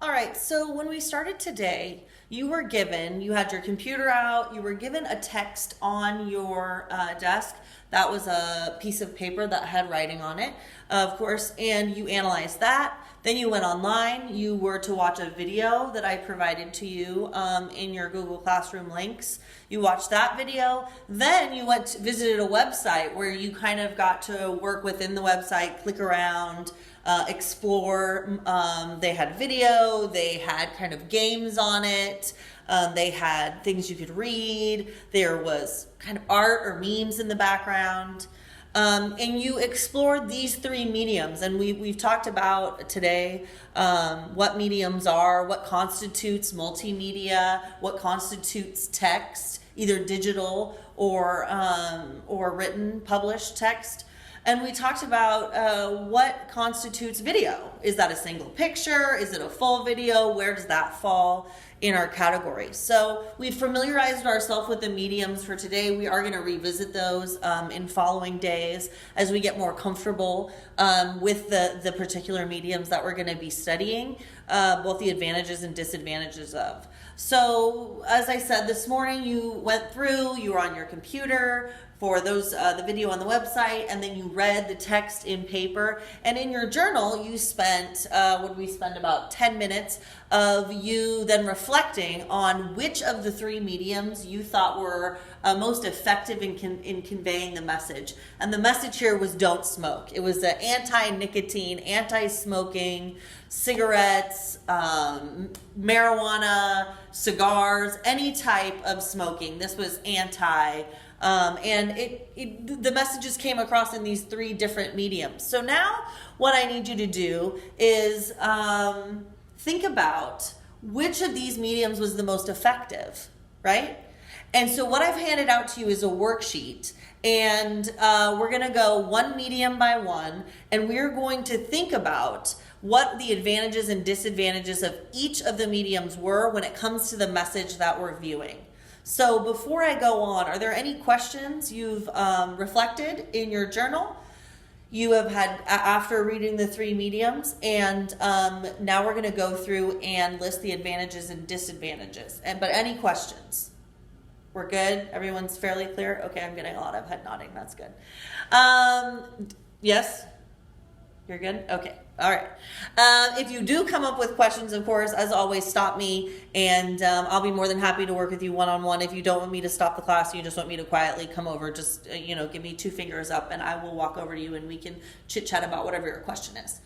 All right, so when we started today, you had your computer out, you were given a text on your desk. That was a piece of paper that had writing on it, of course, and you analyzed that. Then you went online, you were to watch a video that I provided to you in your Google Classroom links. You watched that video, then you visited a website where you kind of got to work within the website, click around, explore. They had video, they had kind of games on it, they had things you could read, there was kind of art or memes in the background. And you explored these three mediums, and we've talked about today what mediums are, what constitutes multimedia, what constitutes text, either digital or written, published text. And we talked about what constitutes video. Is that a single picture? Is it a full video? Where does that fall in our category? So we've familiarized ourselves with the mediums for today. We are going to revisit those in following days as we get more comfortable with the particular mediums that we're going to be studying, both the advantages and disadvantages of. So as I said this morning, you went through, you were on your computer for those the video on the website, and then you read the text in paper. And in your journal, you spent, what we spend about 10 minutes of you then reflecting on which of the three mediums you thought were most effective in conveying the message. And the message here was don't smoke. It was the anti-nicotine, anti-smoking, cigarettes, marijuana, cigars, any type of smoking. This was anti. And the messages came across in these three different mediums. So now what I need you to do is think about which of these mediums was the most effective, right? And so what I've handed out to you is a worksheet, and we're going to go one medium by one, and we're going to think about what the advantages and disadvantages of each of the mediums were when it comes to the message that we're viewing. So before I go on, are there any questions you've reflected in your journal? You have had after reading the three mediums, and now we're going to go through and list the advantages and disadvantages. But any questions? We're good? Everyone's fairly clear? Okay, I'm getting a lot of head nodding. That's good. Yes? You're good? Okay. All right. If you do come up with questions, of course, as always, stop me, and I'll be more than happy to work with you one-on-one. If you don't want me to stop the class, you just want me to quietly come over, just, give me 2 fingers up, and I will walk over to you, and we can chit-chat about whatever your question is.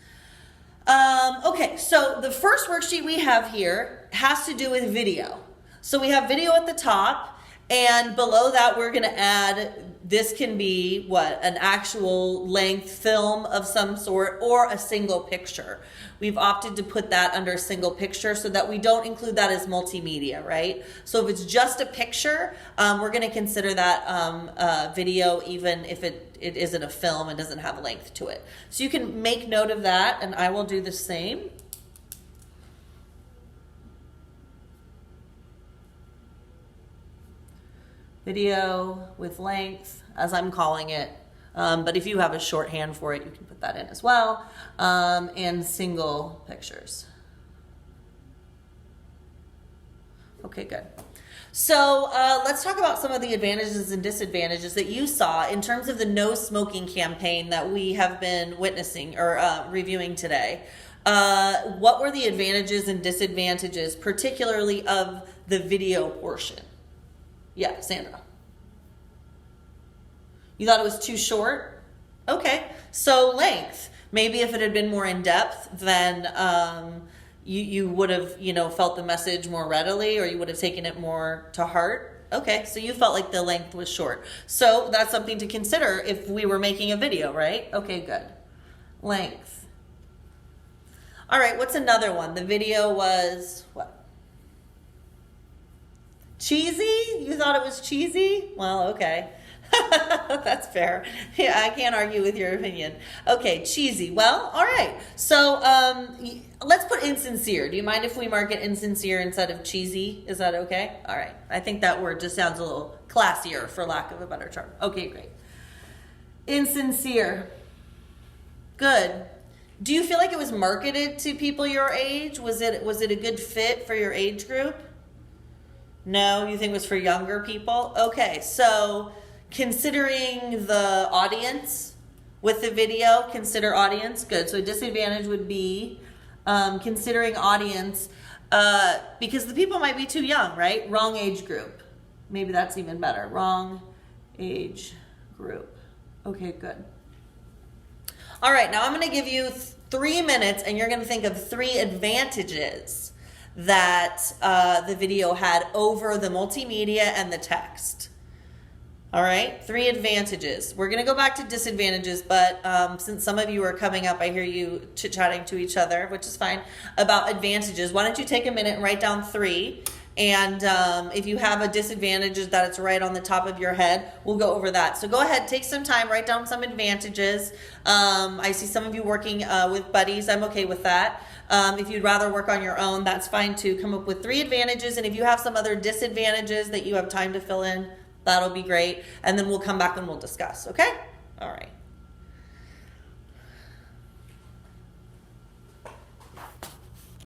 Okay, so the first worksheet we have here has to do with video. So we have video at the top, and below that we're going to add, this can be an actual length film of some sort or a single picture. We've opted to put that under single picture so that we don't include that as multimedia, right? So if it's just a picture, we're going to consider that video even if it isn't a film and doesn't have length to it. So you can make note of that, and I will do the same. Video with length, as I'm calling it. But if you have a shorthand for it, you can put that in as well. And single pictures. Okay, good. So let's talk about some of the advantages and disadvantages that you saw in terms of the no smoking campaign that we have been witnessing or reviewing today. What were the advantages and disadvantages, particularly of the video portion? Yeah, Sandra. You thought it was too short? Okay, so length. Maybe if it had been more in depth, then you would have, felt the message more readily, or you would have taken it more to heart. Okay, so you felt like the length was short. So that's something to consider if we were making a video, right? Okay, good. Length. All right, what's another one? The video was what? Cheesy? You thought it was cheesy? Well, okay. That's fair. Yeah, I can't argue with your opinion. Okay, cheesy. Well, all right. So let's put insincere. Do you mind if we mark it insincere instead of cheesy? Is that okay? All right. I think that word just sounds a little classier, for lack of a better term. Okay, great. Insincere. Good. Do you feel like it was marketed to people your age? Was it a good fit for your age group? No, you think it was for younger people? Okay, so considering the audience with the video, consider audience. Good. So a disadvantage would be considering audience because the people might be too young, right? Wrong age group. Maybe that's even better. Wrong age group. Okay, good. All right, now I'm going to give you 3 minutes and you're going to think of 3 advantages that the video had over the multimedia and the text. All right, 3 advantages. We're going to go back to disadvantages, but since some of you are coming up, I hear you chit-chatting to each other, which is fine, about advantages. Why don't you take a minute and write down 3? And if you have a disadvantage that it's right on the top of your head, we'll go over that. So go ahead, take some time, write down some advantages. I see some of you working with buddies. I'm okay with that. If you'd rather work on your own, that's fine too. Come up with 3 advantages. And if you have some other disadvantages that you have time to fill in, that'll be great. And then we'll come back and we'll discuss, okay? All right.